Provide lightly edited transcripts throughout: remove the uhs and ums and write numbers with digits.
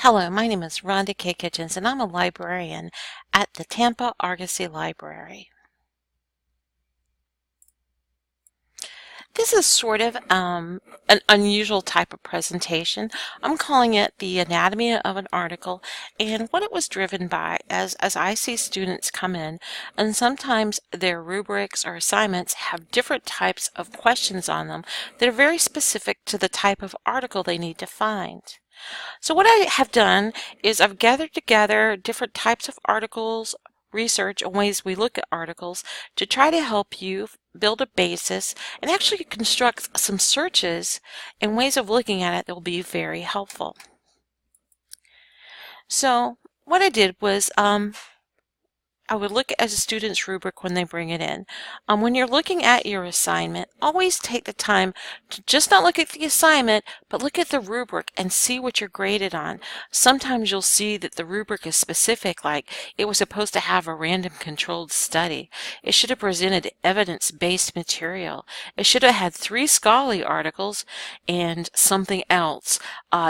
Hello, my name is Rhonda K. Kitchens, and I'm a librarian at the Tampa Argosy Library. This is sort of an unusual type of presentation. I'm calling it the anatomy of an article and what it was driven by as I see students come in, and sometimes their rubrics or assignments have different types of questions on them that are very specific to the type of article they need to find. So what I have done is I've gathered together different types of articles, research, and ways we look at articles to try to help you build a basis and actually construct some searches and ways of looking at it that will be very helpful. So what I did was I would look at a student's rubric when they bring it in. When you're looking at your assignment, always take the time to just not look at the assignment, but look at the rubric and see what you're graded on. Sometimes you'll see that the rubric is specific, like it was supposed to have a random controlled study. It should have presented evidence-based material. It should have had 3 scholarly articles and something else.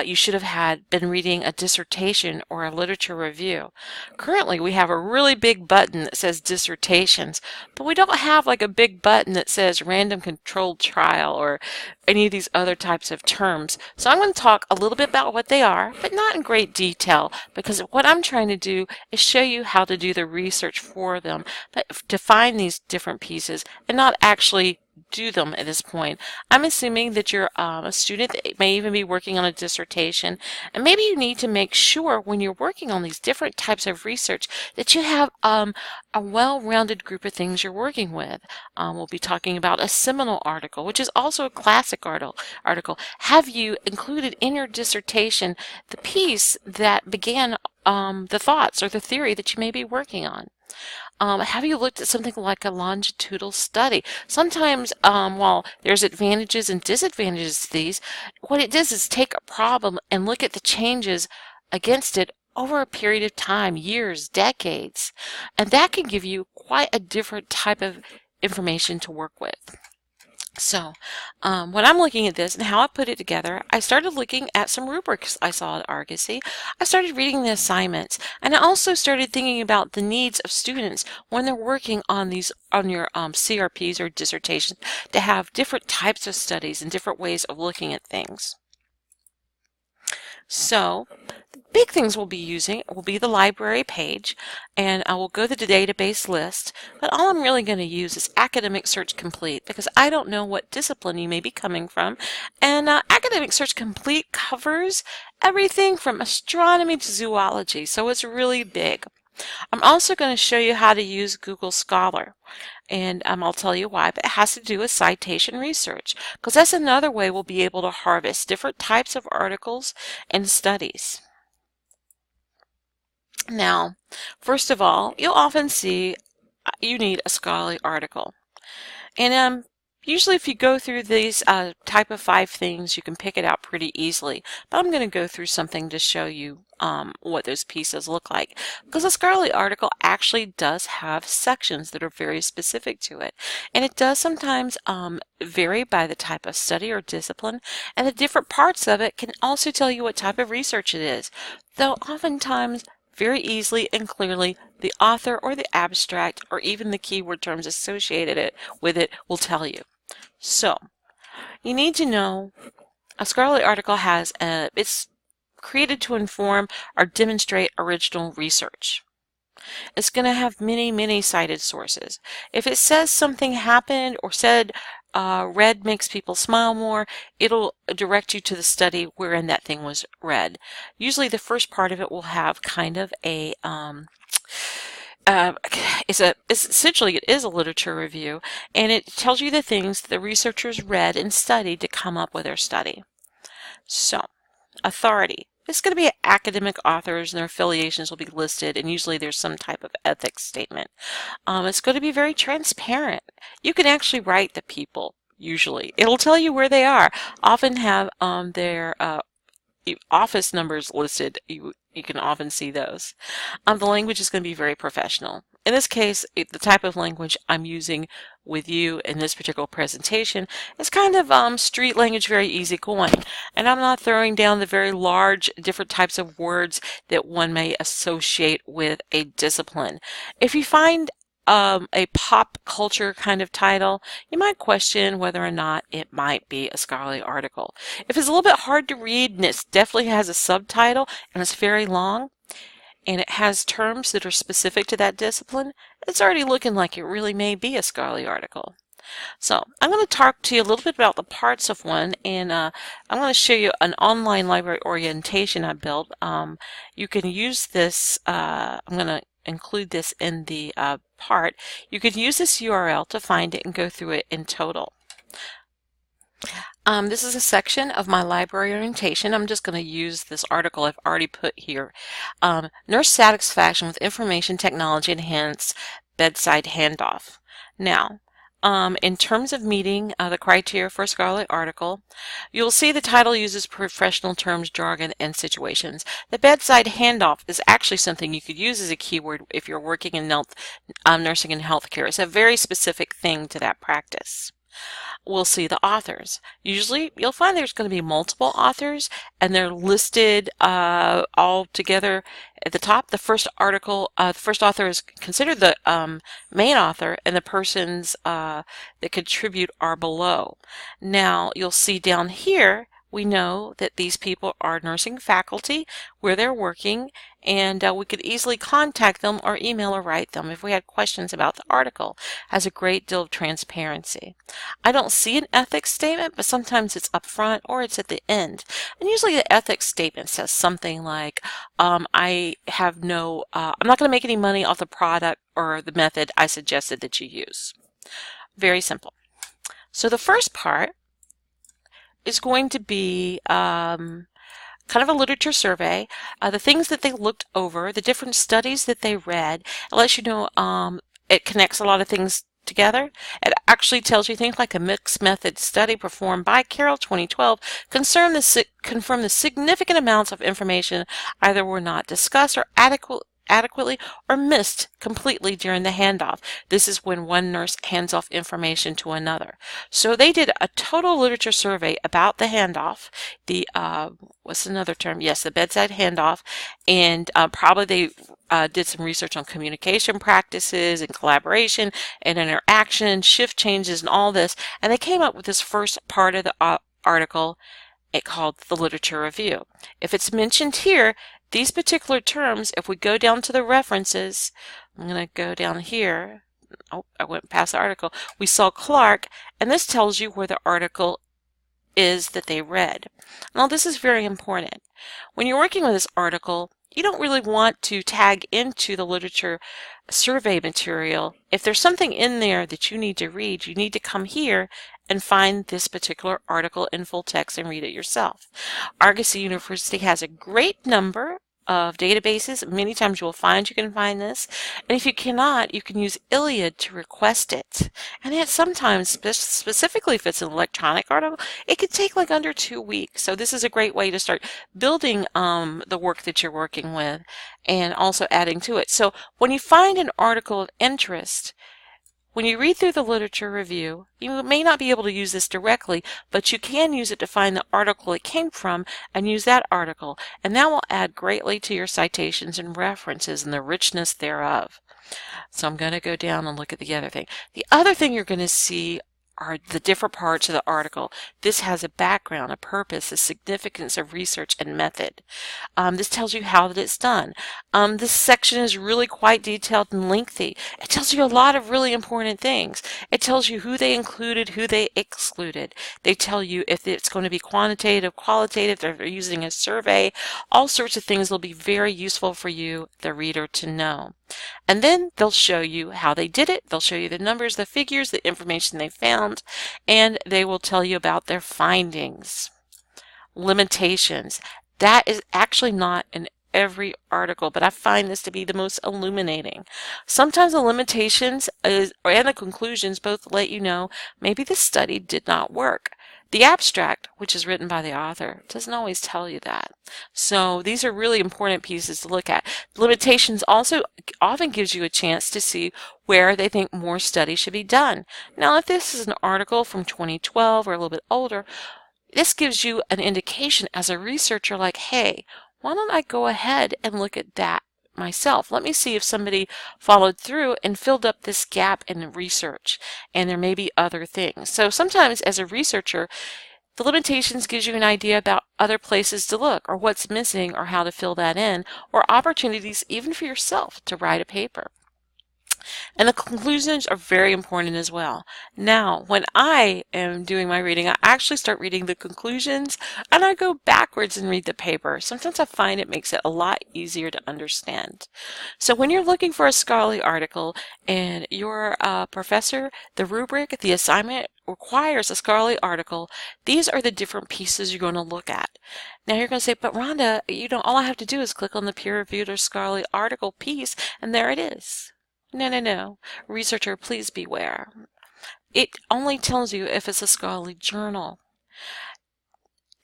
You should have been reading a dissertation or a literature review. Currently, we have a really big button that says dissertations, but we don't have like a big button that says random controlled trial or any of these other types of terms. So I'm going to talk a little bit about what they are, but not in great detail, because what I'm trying to do is show you how to do the research for them, but to find these different pieces and not actually do them at this point. I'm assuming that you're a student that may even be working on a dissertation, and maybe you need to make sure when you're working on these different types of research that you have a well-rounded group of things you're working with. We'll be talking about a seminal article, which is also a classic article. Have you included in your dissertation the piece that began the thoughts or the theory that you may be working on? Have you looked at something like a longitudinal study? Sometimes, while there's advantages and disadvantages to these, what it does is take a problem and look at the changes against it over a period of time, years, decades. And that can give you quite a different type of information to work with. So when I'm looking at this and how I put it together, I started looking at some rubrics I saw at Argosy. I started reading the assignments, and I also started thinking about the needs of students when they're working on your CRPs or dissertations to have different types of studies and different ways of looking at things. So the big things we'll be using will be the library page, and I will go to the database list, but all I'm really going to use is Academic Search Complete because I don't know what discipline you may be coming from, and Academic Search Complete covers everything from astronomy to zoology, so it's really big. I'm also going to show you how to use Google Scholar, and I'll tell you why, but it has to do with citation research, because that's another way we'll be able to harvest different types of articles and studies. Now, first of all, you'll often see you need a scholarly article, and usually if you go through these type of 5 things, you can pick it out pretty easily, but I'm going to go through something to show you what those pieces look like, because a scholarly article actually does have sections that are very specific to it, and it does sometimes vary by the type of study or discipline, and the different parts of it can also tell you what type of research it is, though oftentimes very easily and clearly the author or the abstract or even the keyword terms associated with it will tell you. So you need to know a scholarly article it's created to inform or demonstrate original research. It's going to have many cited sources. If it says something happened or said red makes people smile more, it'll direct you to the study wherein that thing was read. Usually the first part of it will have kind of a essentially it is a literature review, and it tells you the things the researchers read and studied to come up with their study. So, authority. It's going to be academic authors, and their affiliations will be listed, and usually there's some type of ethics statement. It's going to be very transparent. You can actually write the people, usually. It'll tell you where they are. Often have their office numbers listed. You can often see those. The language is going to be very professional. In this case, the type of language I'm using with you in this particular presentation is kind of street language, very easygoing. And I'm not throwing down the very large different types of words that one may associate with a discipline. If you find a pop culture kind of title, you might question whether or not it might be a scholarly article. If it's a little bit hard to read and it definitely has a subtitle and it's very long, and it has terms that are specific to that discipline, it's already looking like it really may be a scholarly article. So I'm going to talk to you a little bit about the parts of one, and I'm going to show you an online library orientation I built. You can use this, I'm going to include this in the part. You can use this URL to find it and go through it in total. This is a section of my library orientation. I'm just going to use this article I've already put here. Nurse satisfaction with information technology enhanced bedside handoff. Now, in terms of meeting the criteria for a scholarly article, you'll see the title uses professional terms, jargon, and situations. The bedside handoff is actually something you could use as a keyword if you're working in nursing and healthcare. It's a very specific thing to that practice. We'll see the authors. Usually you'll find there's going to be multiple authors and they're listed all together at the top. The first article, the first author is considered the main author, and the persons that contribute are below. Now you'll see down here we know that these people are nursing faculty where they're working, and we could easily contact them or email or write them if we had questions about the article. It has a great deal of transparency. I don't see an ethics statement, but sometimes it's up front or it's at the end. And usually the ethics statement says something like, I have no, I'm not going to make any money off the product or the method I suggested that you use. Very simple. So the first part is going to be kind of a literature survey, the things that they looked over, the different studies that they read. It lets you know it connects a lot of things together. It actually tells you things like a mixed method study performed by Carroll 2012 confirm the significant amounts of information either were not discussed or adequately or missed completely during the handoff. This is when one nurse hands off information to another. So they did a total literature survey about the handoff, the what's another term? Yes, the bedside handoff, and probably they did some research on communication practices and collaboration and interaction, shift changes, and all this, and they came up with this first part of the article called the literature review. If it's mentioned here, these particular terms, if we go down to the references, I'm going to go down here. Oh, I went past the article. We saw Clark, and this tells you where the article is that they read. Now, this is very important. When you're working with this article, you don't really want to tag into the literature survey material. If there's something in there that you need to read, you need to come here and find this particular article in full text and read it yourself. Argosy University has a great number of databases. Many times you will find you can find this, and if you cannot, you can use Iliad to request it. And yet sometimes, specifically if it's an electronic article, it could take like under 2 weeks. So this is a great way to start building the work that you're working with and also adding to it. So when you find an article of interest, when you read through the literature review, you may not be able to use this directly, but you can use it to find the article it came from and use that article, and that will add greatly to your citations and references and the richness thereof. So I'm going to go down and look at the other thing. The other thing you're going to see are the different parts of the article. This has a background, a purpose, the significance of research and method. This tells you how that it's done. This section is really quite detailed and lengthy. It tells you a lot of really important things. It tells you who they included, who they excluded. They tell you if it's going to be quantitative, qualitative, if they're using a survey, all sorts of things will be very useful for you, the reader, to know. And then they'll show you how they did it. They'll show you the numbers, the figures, the information they found, and they will tell you about their findings. Limitations. That is actually not in every article, but I find this to be the most illuminating. Sometimes the limitations and the conclusions both let you know maybe the study did not work. The abstract, which is written by the author, doesn't always tell you that. So these are really important pieces to look at. Limitations also often gives you a chance to see where they think more study should be done. Now, if this is an article from 2012 or a little bit older, this gives you an indication as a researcher like, hey, why don't I go ahead and look at that myself? Let me see if somebody followed through and filled up this gap in research, and there may be other things. So sometimes as a researcher, the limitations gives you an idea about other places to look or what's missing or how to fill that in, or opportunities even for yourself to write a paper. And the conclusions are very important as well. Now, when I am doing my reading, I actually start reading the conclusions and I go backwards and read the paper. Sometimes I find it makes it a lot easier to understand. So when you're looking for a scholarly article and your professor, the rubric, the assignment requires a scholarly article, these are the different pieces you're going to look at. Now you're going to say, but Rhonda, all I have to do is click on the peer-reviewed or scholarly article piece and there it is. No, no, no. Researcher, please beware. It only tells you if it's a scholarly journal.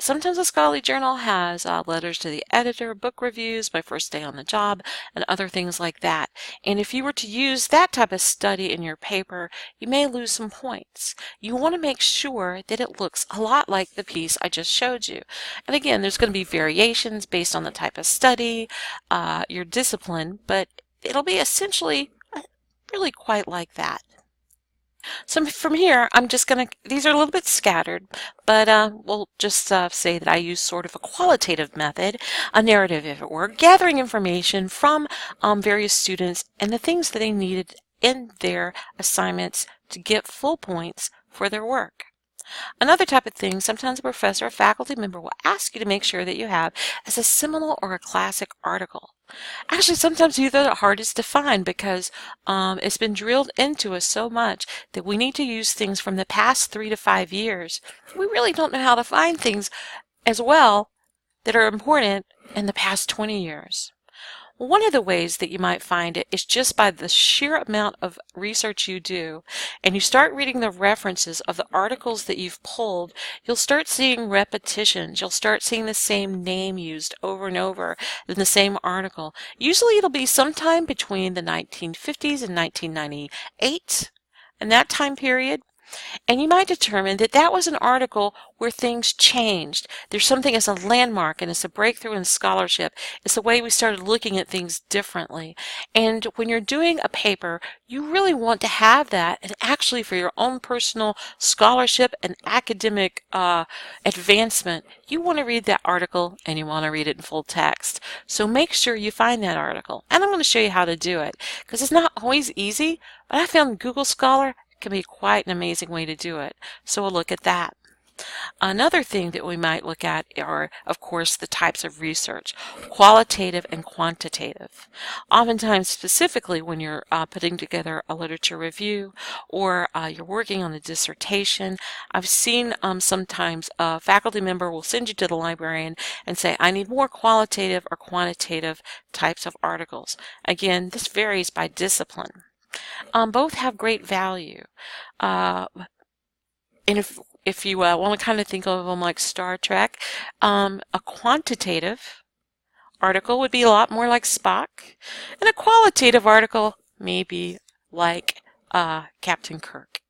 Sometimes a scholarly journal has letters to the editor, book reviews, my first day on the job, and other things like that. And if you were to use that type of study in your paper, you may lose some points. You want to make sure that it looks a lot like the piece I just showed you. And again, there's going to be variations based on the type of study, your discipline, but it'll be essentially really quite like that. So from here, I'm just going to, these are a little bit scattered, but we'll just say that I use sort of a qualitative method, a narrative if it were, gathering information from various students and the things that they needed in their assignments to get full points for their work. Another type of thing, sometimes a professor or faculty member will ask you to make sure that you have as a seminal or a classic article. Actually, sometimes these are the hardest to find because it's been drilled into us so much that we need to use things from the past 3 to 5 years. We really don't know how to find things as well that are important in the past 20 years. One of the ways that you might find it is just by the sheer amount of research you do, and you start reading the references of the articles that you've pulled, you'll start seeing repetitions. You'll start seeing the same name used over and over in the same article. Usually it'll be sometime between the 1950s and 1998, in that time period. And you might determine that that was an article where things changed. There's something as a landmark and as a breakthrough in scholarship. It's the way we started looking at things differently. And when you're doing a paper, you really want to have that. And actually for your own personal scholarship and academic advancement, you want to read that article and you want to read it in full text. So make sure you find that article. And I'm going to show you how to do it because it's not always easy, but I found Google Scholar can be quite an amazing way to do it. So we'll look at that. Another thing that we might look at are, of course, the types of research, qualitative and quantitative. Oftentimes, specifically when you're putting together a literature review or you're working on a dissertation, I've seen sometimes a faculty member will send you to the librarian and say, I need more qualitative or quantitative types of articles. Again, this varies by discipline. Both have great value. And if you want to kind of think of them like Star Trek, a quantitative article would be a lot more like Spock, and a qualitative article may be like Captain Kirk.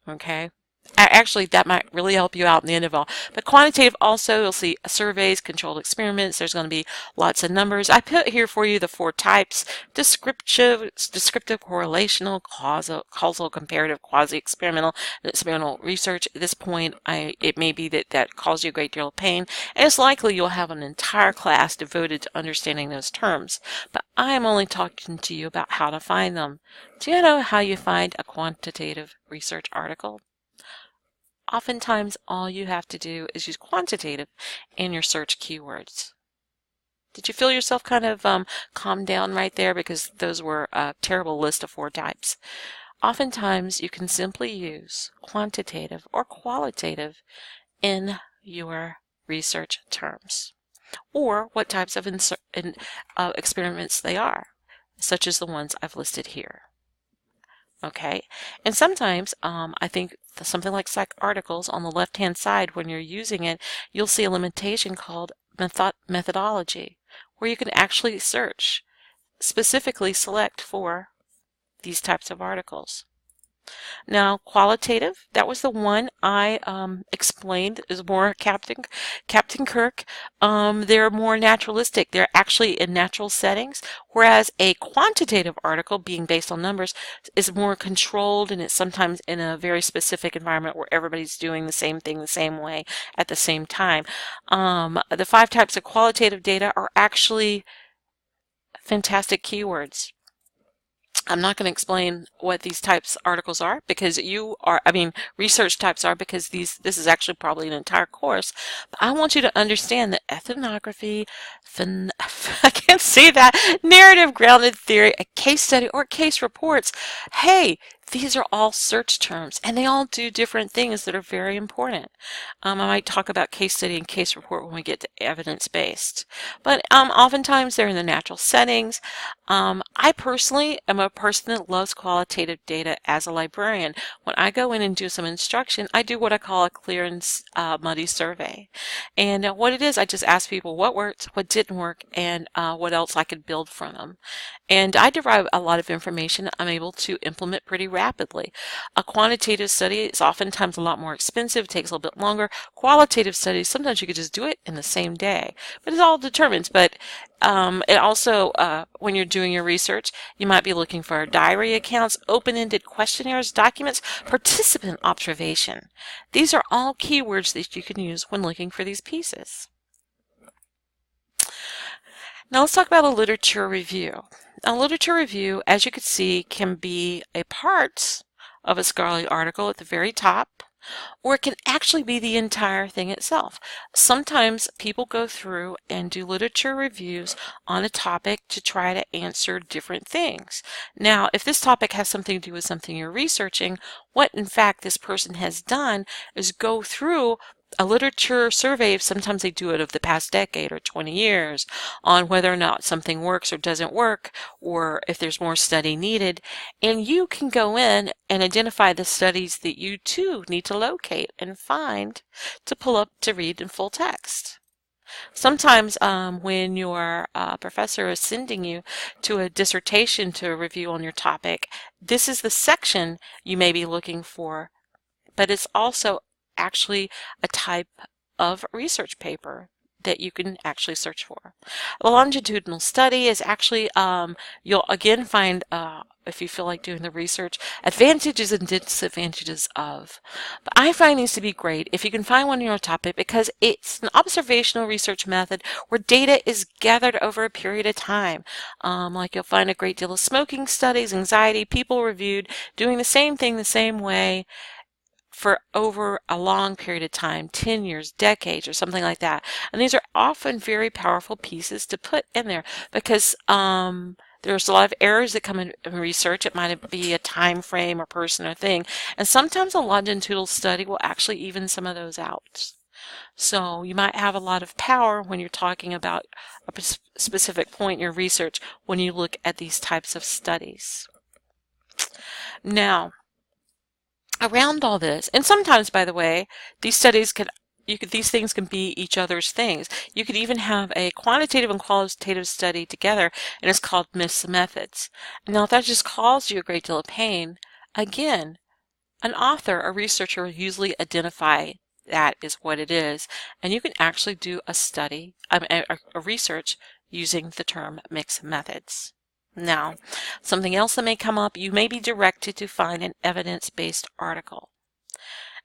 Okay? Actually, that might really help you out in the end of all. But quantitative also, you'll see surveys, controlled experiments. There's going to be lots of numbers. I put here for you the 4 types: descriptive, correlational, causal, comparative, quasi-experimental, and experimental research. At this point, it may be that causes you a great deal of pain, and it's likely you'll have an entire class devoted to understanding those terms. But I am only talking to you about how to find them. Do you know how you find a quantitative research article? Oftentimes, all you have to do is use quantitative in your search keywords. Did you feel yourself kind of calm down right there? Because those were a terrible list of 4 types. Oftentimes, you can simply use quantitative or qualitative in your research terms, or what types of experiments they are, such as the ones I've listed here. Okay, and sometimes I think something like psych articles, on the left-hand side, when you're using it, you'll see a limitation called methodology, where you can actually search, specifically select for these types of articles. Now, qualitative, that was the one I explained, is more Captain Kirk. They're more naturalistic. They're actually in natural settings, whereas a quantitative article, being based on numbers, is more controlled, and it's sometimes in a very specific environment where everybody's doing the same thing the same way at the same time. The 5 types of qualitative data are actually fantastic keywords. I'm not going to explain what these types articles are, because research types are, because this is actually probably an entire course. But I want you to understand that ethnography, I can't say that, narrative grounded theory, a case study, or case reports, hey, these are all search terms, and they all do different things that are very important. I might talk about case study and case report when we get to evidence-based. But oftentimes they're in the natural settings. I personally am a person that loves qualitative data as a librarian. When I go in and do some instruction, I do what I call a clear and muddy survey. And what it is, I just ask people what worked, what didn't work, and what else I could build from them. And I derive a lot of information I'm able to implement pretty rapidly. A quantitative study is oftentimes a lot more expensive, takes a little bit longer. Qualitative studies, sometimes you could just do it in the same day, but it all determines. But it also, when you're doing your research, you might be looking for diary accounts, open-ended questionnaires, documents, participant observation. These are all keywords that you can use when looking for these pieces. Now let's talk about a literature review. A literature review, as you can see, can be a part of a scholarly article at the very top, or it can actually be the entire thing itself. Sometimes people go through and do literature reviews on a topic to try to answer different things. Now, if this topic has something to do with something you're researching, what in fact this person has done is go through a literature survey. Sometimes they do it of the past decade or 20 years on whether or not something works or doesn't work, or if there's more study needed. And you can go in and identify the studies that you too need to locate and find to pull up to read in full text. Sometimes when your professor is sending you to a dissertation to review on your topic, this is the section you may be looking for, but it's also actually a type of research paper that you can actually search for. A longitudinal study is actually, you'll again find, if you feel like doing the research, advantages and disadvantages of. But I find these to be great if you can find one in your topic, because it's an observational research method where data is gathered over a period of time. Like you'll find a great deal of smoking studies, anxiety, people reviewed, doing the same thing the same way for over a long period of time, 10 years, decades, or something like that. And these are often very powerful pieces to put in there, because there's a lot of errors that come in research. It might be a time frame or person or thing. And sometimes a longitudinal study will actually even some of those out. So you might have a lot of power when you're talking about a specific point in your research when you look at these types of studies. Now, around all this, and sometimes, by the way, these studies these things can be each other's things. You could even have a quantitative and qualitative study together, and it's called mixed methods. Now, if that just causes you a great deal of pain, again, an author, a researcher, will usually identify that is what it is, and you can actually do a study, a research using the term mixed methods. Now, something else that may come up, you may be directed to find an evidence-based article.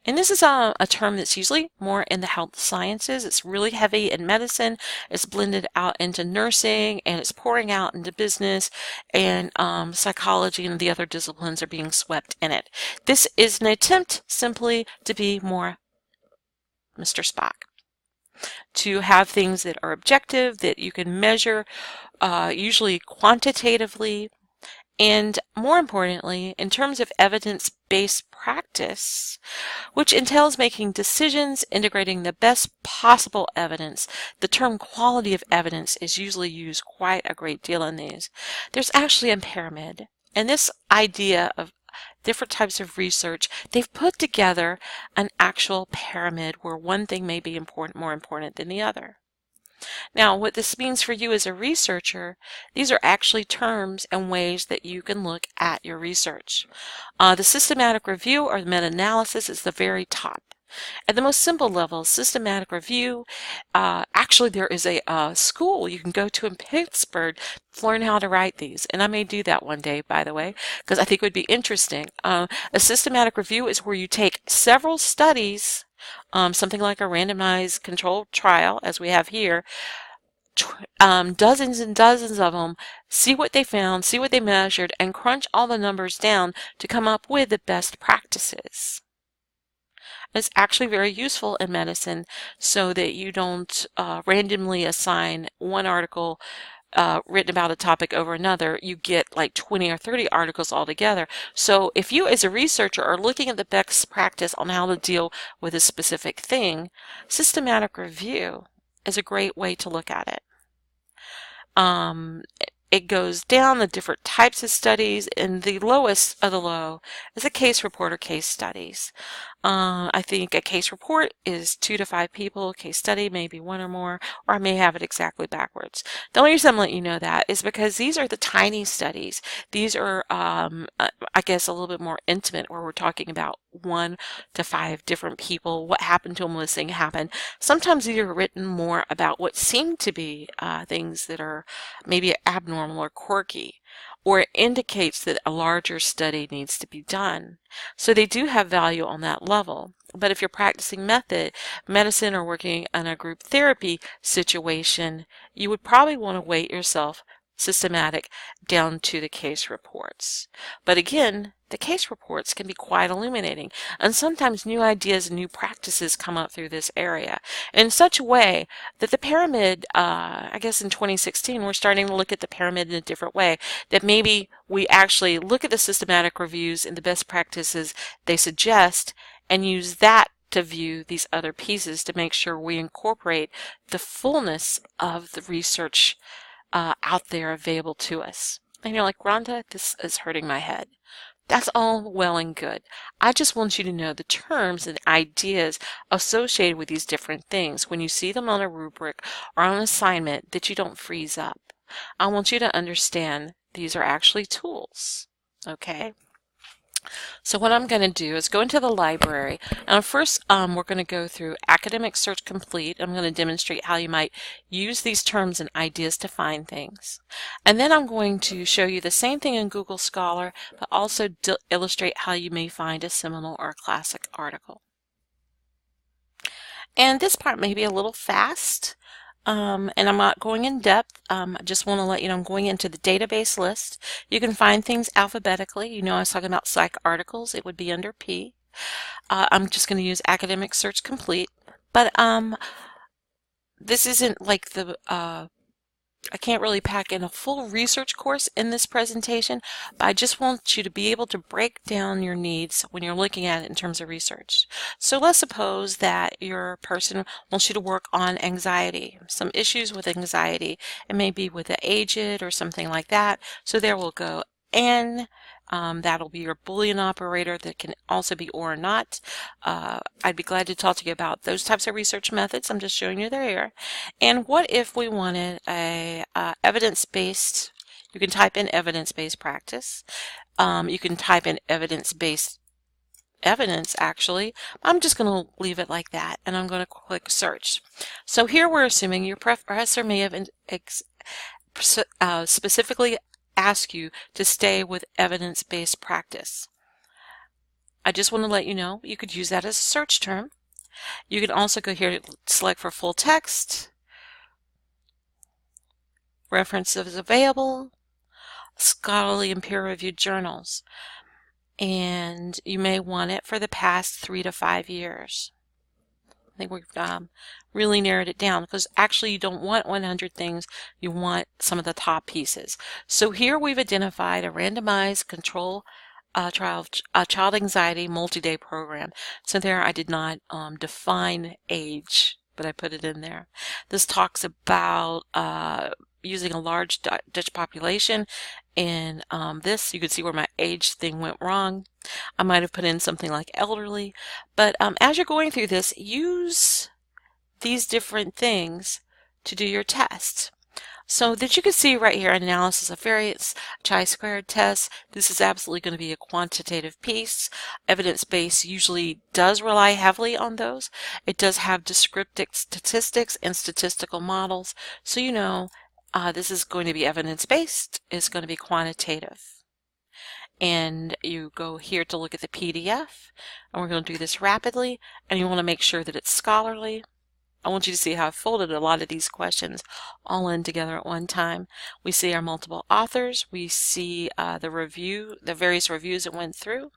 And this is a term that's usually more in the health sciences. It's really heavy in medicine. It's blended out into nursing, and it's pouring out into business, and psychology and the other disciplines are being swept in it. This is an attempt simply to be more Mr. Spock, to have things that are objective, that you can measure, usually quantitatively, and more importantly, in terms of evidence-based practice, which entails making decisions, integrating the best possible evidence. The term quality of evidence is usually used quite a great deal in these. There's actually a pyramid, and this idea of different types of research, they've put together an actual pyramid where one thing may be more important than the other. Now, what this means for you as a researcher, these are actually terms and ways that you can look at your research. The systematic review or the meta-analysis is the very top. At the most simple level, systematic review, actually there is a school you can go to in Pittsburgh to learn how to write these. And I may do that one day, by the way, because I think it would be interesting. A systematic review is where you take several studies, something like a randomized controlled trial, as we have here, dozens and dozens of them, see what they found, see what they measured, and crunch all the numbers down to come up with the best practices. It's actually very useful in medicine so that you don't randomly assign one article written about a topic over another. You get like 20 or 30 articles altogether. So if you as a researcher are looking at the best practice on how to deal with a specific thing, systematic review is a great way to look at it. It goes down the different types of studies, and the lowest of the low is a case report or case studies. I think a case report is 2 to 5 people, a case study maybe 1 or more, or I may have it exactly backwards. The only reason I'm letting you know that is because these are the tiny studies. These are, I guess, a little bit more intimate, where we're talking about 1 to 5 different people, what happened to them when this thing happened. Sometimes these are written more about what seem to be things that are maybe abnormal or quirky, or it indicates that a larger study needs to be done. So they do have value on that level. But if you're practicing medicine or working in a group therapy situation, you would probably want to weight yourself systematic down to the case reports. But again, the case reports can be quite illuminating, and sometimes new ideas and new practices come up through this area in such a way that the pyramid, I guess in 2016, we're starting to look at the pyramid in a different way, that maybe we actually look at the systematic reviews and the best practices they suggest and use that to view these other pieces to make sure we incorporate the fullness of the research out there available to us. And you're like, Rhonda, this is hurting my head. That's all well and good. I just want you to know the terms and ideas associated with these different things. When you see them on a rubric or on an assignment, that you don't freeze up. I want you to understand these are actually tools. Okay? So what I'm going to do is go into the library, and first we're going to go through Academic Search Complete. I'm going to demonstrate how you might use these terms and ideas to find things. And then I'm going to show you the same thing in Google Scholar, but also illustrate how you may find a seminal or a classic article. And this part may be a little fast. And I'm not going in depth. I just want to let you know I'm going into the database list. You can find things alphabetically. You know I was talking about psych articles. It would be under P. I'm just going to use Academic Search Complete. But this isn't like the I can't really pack in a full research course in this presentation, but I just want you to be able to break down your needs when you're looking at it in terms of research. So let's suppose that your person wants you to work on anxiety, some issues with anxiety. It may be with the aged or something like that. So there we'll go N. That'll be your Boolean operator that can also be or not. I'd be glad to talk to you about those types of research methods. I'm just showing you they're here. And what if we wanted a evidence-based, you can type in evidence-based practice. You can type in evidence-based evidence actually. I'm just going to leave it like that, and I'm going to click search. So here we're assuming your professor may have specifically ask you to stay with evidence-based practice. I just want to let you know you could use that as a search term. You can also go here to select for full text, references available, scholarly and peer-reviewed journals, and you may want it for the past 3 to 5 years. I think we've really narrowed it down, because actually you don't want 100 things, you want some of the top pieces. So here we've identified a randomized control trial of child anxiety multi-day program. So there I did not define age, but I put it in there. This talks about using a large Dutch population, and this, you can see where my age thing went wrong. I might have put in something like elderly, but as you're going through this, use these different things to do your tests. So that you can see right here, analysis of variance, chi-squared test. This is absolutely going to be a quantitative piece. Evidence-based usually does rely heavily on those. It does have descriptive statistics and statistical models. So you know this is going to be evidence-based. It's going to be quantitative. And you go here to look at the PDF. And we're going to do this rapidly. And you want to make sure that it's scholarly. I want you to see how I've folded a lot of these questions all in together at one time. We see our multiple authors. We see the various reviews it went through.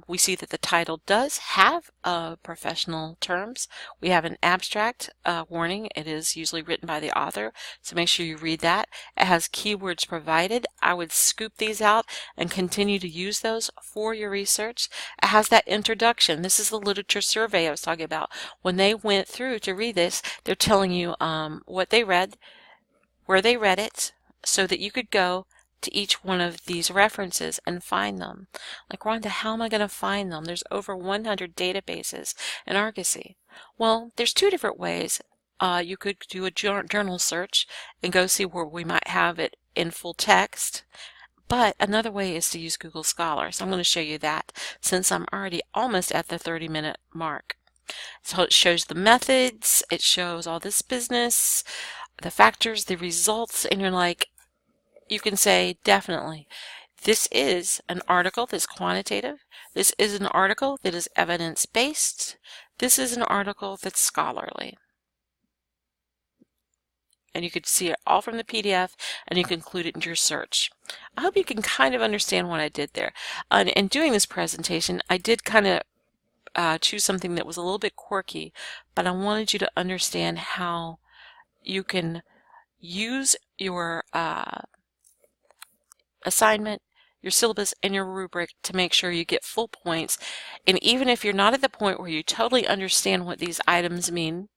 We see that the title does have professional terms. We have an abstract warning. It is usually written by the author, so make sure you read that. It has keywords provided. I would scoop these out and continue to use those for your research. It has that introduction. This is the literature survey I was talking about. When they went through to read this, they're telling you what they read, where they read it, so that you could go to each one of these references and find them. Like, Rhonda, how am I going to find them? There's over 100 databases in Argosy. Well, there's two different ways. You could do a journal search and go see where we might have it in full text. But another way is to use Google Scholar. So I'm going to show you that since I'm already almost at the 30-minute mark. So it shows the methods, it shows all this business, the factors, the results, and you're like, you can say definitely this is an article that's quantitative, this is an article that is evidence-based, this is an article that's scholarly. And you could see it all from the PDF, and you can include it in your search. I hope you can kind of understand what I did there. In doing this presentation, I did kind of choose something that was a little bit quirky, but I wanted you to understand how you can use your assignment, your syllabus, and your rubric to make sure you get full points. And even if you're not at the point where you totally understand what these items mean,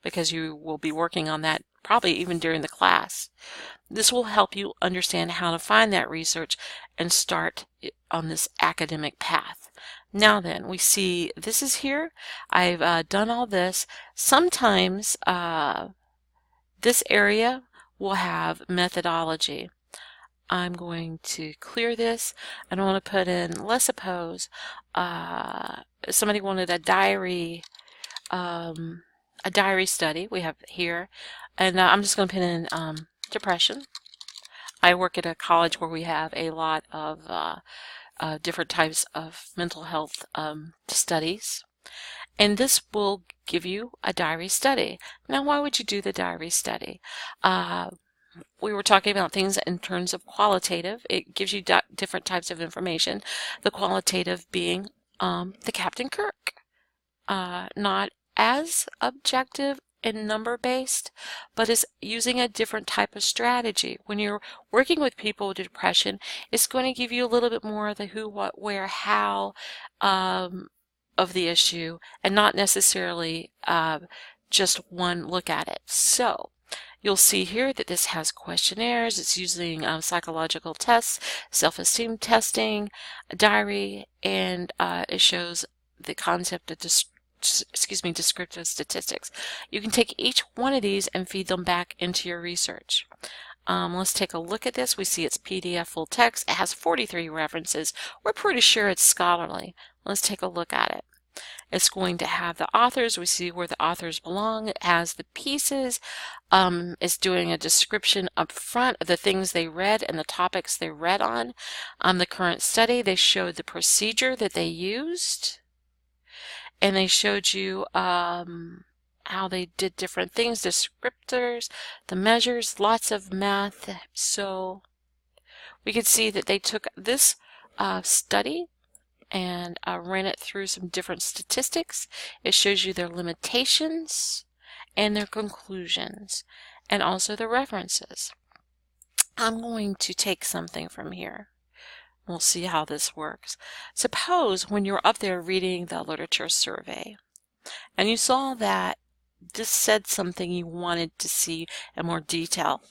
because you will be working on that probably even during the class, this will help you understand how to find that research and start on this academic path. Now then, we see this is here. I've done all this. Sometimes this area will have methodology. I'm going to clear this. I don't want to put in, let's suppose somebody wanted a diary study we have here, and I'm just going to put in depression. I work at a college where we have a lot of different types of mental health studies, and this will give you a diary study. Now, why would you do the diary study? We were talking about things in terms of qualitative. It gives you different types of information. The qualitative being the Captain Kirk. Not as objective and number-based, but is using a different type of strategy. When you're working with people with depression, it's going to give you a little bit more of the who, what, where, how of the issue, and not necessarily just one look at it. So you'll see here that this has questionnaires. It's using psychological tests, self-esteem testing, a diary, and it shows the concept of descriptive statistics. You can take each one of these and feed them back into your research. Let's take a look at this. We see it's PDF full text. It has 43 references. We're pretty sure it's scholarly. Let's take a look at it. It's going to have the authors. We see where the authors belong. It has the pieces. It's doing a description up front of the things they read and the topics they read on. The current study, they showed the procedure that they used. And they showed you how they did different things, descriptors, the measures, lots of math. So we could see that they took this study and ran it through some different statistics. It shows you their limitations and their conclusions, and also the references. I'm going to take something from here. We'll see how this works. Suppose when you're up there reading the literature survey and you saw that this said something you wanted to see in more detail.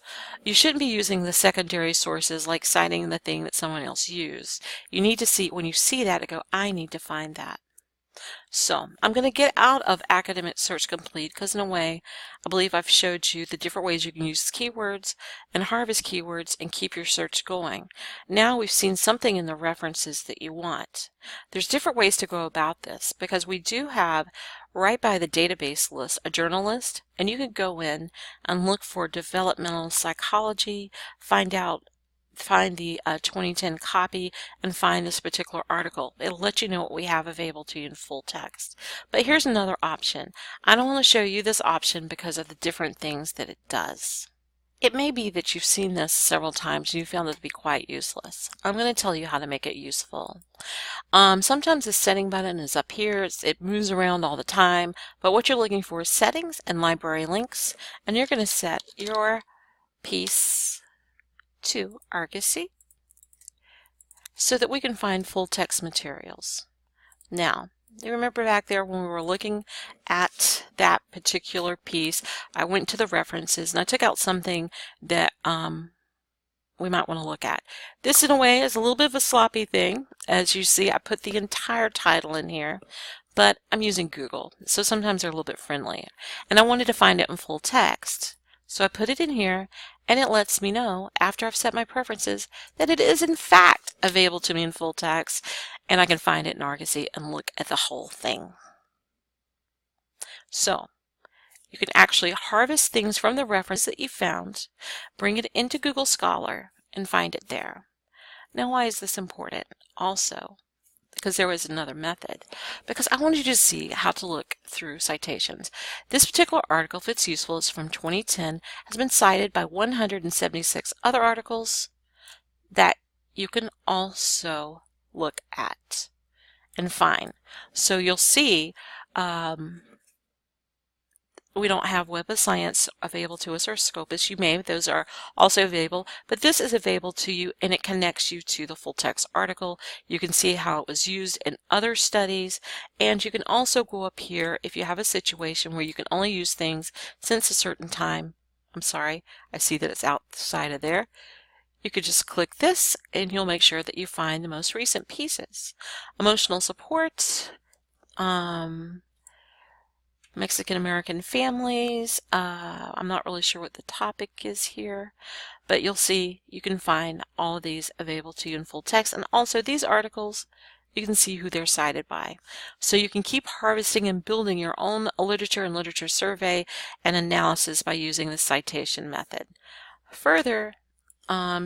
You shouldn't be using the secondary sources like citing the thing that someone else used. You need to see, when you see that, to go, I need to find that. So I'm going to get out of Academic Search Complete because in a way, I believe I've showed you the different ways you can use keywords and harvest keywords and keep your search going. Now we've seen something in the references that you want. There's different ways to go about this because we do have right by the database list a journal list, and you can go in and look for developmental psychology, find the 2010 copy and find this particular article. It'll let you know what we have available to you in full text. But here's another option. I don't want to show you this option because of the different things that it does. It may be that you've seen this several times and you found it to be quite useless. I'm going to tell you how to make it useful. Sometimes the setting button is up here. It moves around all the time, but what you're looking for is settings and library links, and you're going to set your piece to Argosy so that we can find full text materials. Now, you remember back there when we were looking at that particular piece, I went to the references and I took out something that we might want to look at. This in a way is a little bit of a sloppy thing. As you see, I put the entire title in here, but I'm using Google, so sometimes they're a little bit friendly. And I wanted to find it in full text. So I put it in here, and it lets me know, after I've set my preferences, that it is in fact available to me in full text, and I can find it in Argosy and look at the whole thing. So, you can actually harvest things from the reference that you found, bring it into Google Scholar, and find it there. Now, why is this important? Also, because there was another method, because I wanted you to see how to look through citations. This particular article, if it's useful, is from 2010, has been cited by 176 other articles that you can also look at and find. So you'll see we don't have Web of Science available to us or Scopus. You may, those are also available, but this is available to you and it connects you to the full text article. You can see how it was used in other studies, and you can also go up here if you have a situation where you can only use things since a certain time. I'm sorry, I see that it's outside of there. You could just click this and you'll make sure that you find the most recent pieces. Emotional support, Mexican-American families. I'm not really sure what the topic is here, but you'll see you can find all of these available to you in full text. And also these articles, you can see who they're cited by. So you can keep harvesting and building your own literature and literature survey and analysis by using the citation method. Further,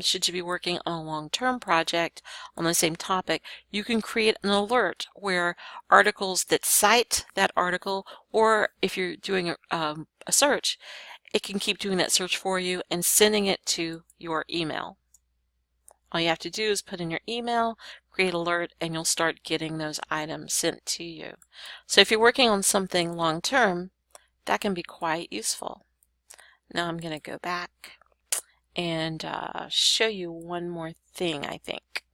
should you be working on a long-term project on the same topic, you can create an alert where articles that cite that article, or if you're doing a search, it can keep doing that search for you and sending it to your email. All you have to do is put in your email, create alert, and you'll start getting those items sent to you. So if you're working on something long-term, that can be quite useful. Now I'm going to go back and show you one more thing, I think.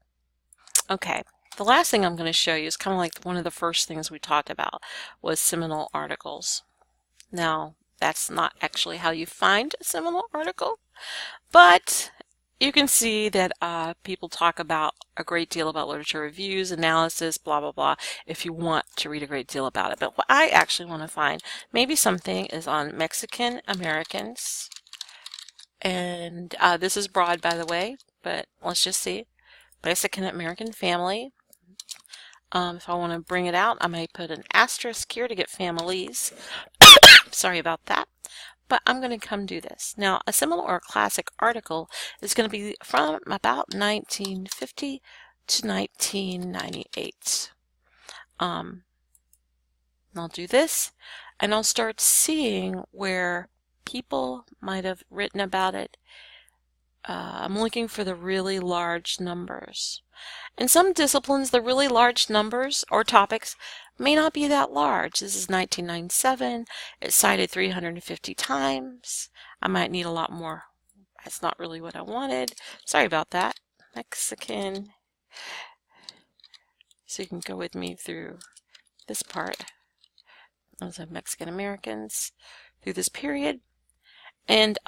Okay, the last thing I'm going to show you is kind of like one of the first things we talked about was seminal articles. Now, that's not actually how you find a seminal article, but you can see that people talk about a great deal about literature reviews, analysis, blah, blah, blah, if you want to read a great deal about it. But what I actually want to find, maybe something is on Mexican Americans. And this is broad, by the way, but let's just see. Mexican American family. If I want to bring it out, I may put an asterisk here to get families. Sorry about that. But I'm going to come do this. Now, a seminal or a classic article is going to be from about 1950 to 1998. I'll do this, and I'll start seeing where people might have written about it. I'm looking for the really large numbers. In some disciplines, the really large numbers or topics may not be that large. This is 1997. It's cited 350 times. I might need a lot more. That's not really what I wanted. Sorry about that. Mexican. So you can go with me through this part. those are Mexican Americans through this period. And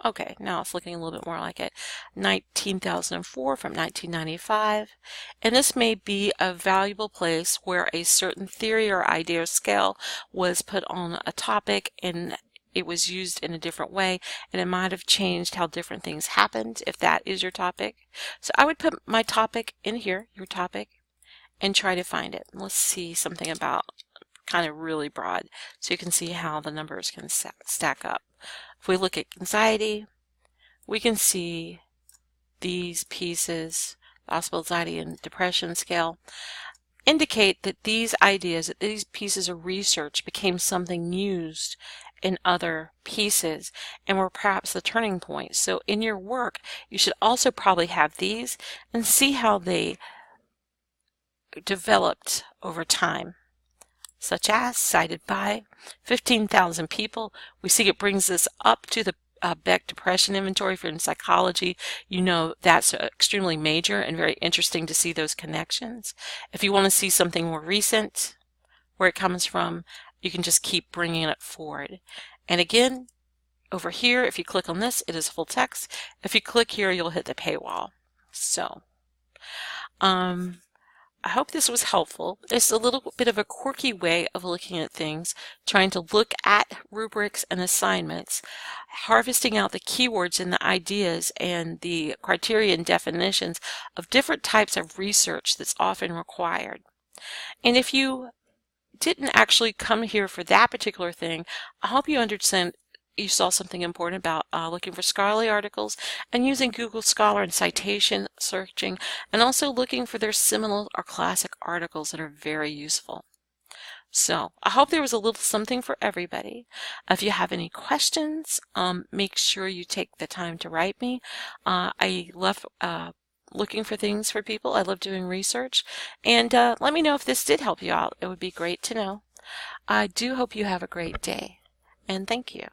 okay, now it's looking a little bit more like it. 19,004 from 1995. And this may be a valuable place where a certain theory or idea or scale was put on a topic and it was used in a different way, and it might have changed how different things happened if that is your topic. So I would put my topic in here, your topic, and try to find it. Let's see something about kind of really broad so you can see how the numbers can stack up. If we look at anxiety, we can see these pieces, the Hospital Anxiety and Depression Scale, indicate that these ideas, that these pieces of research became something used in other pieces and were perhaps the turning point. So in your work, you should also probably have these and see how they developed over time, such as cited by 15,000 people. We see it brings us up to the Beck Depression Inventory for in psychology. You know that's extremely major and very interesting to see those connections. If you want to see something more recent, where it comes from, you can just keep bringing it forward. And again, over here, if you click on this, it is full text. If you click here, you'll hit the paywall. So, I hope this was helpful. It's a little bit of a quirky way of looking at things, trying to look at rubrics and assignments, harvesting out the keywords and the ideas and the criteria and definitions of different types of research that's often required. And if you didn't actually come here for that particular thing, I hope you understand you saw something important about looking for scholarly articles and using Google Scholar and citation searching, and also looking for their seminal or classic articles that are very useful. So I hope there was a little something for everybody. If you have any questions, make sure you take the time to write me. I love looking for things for people. I love doing research. And let me know if this did help you out. It would be great to know. I do hope you have a great day. And thank you.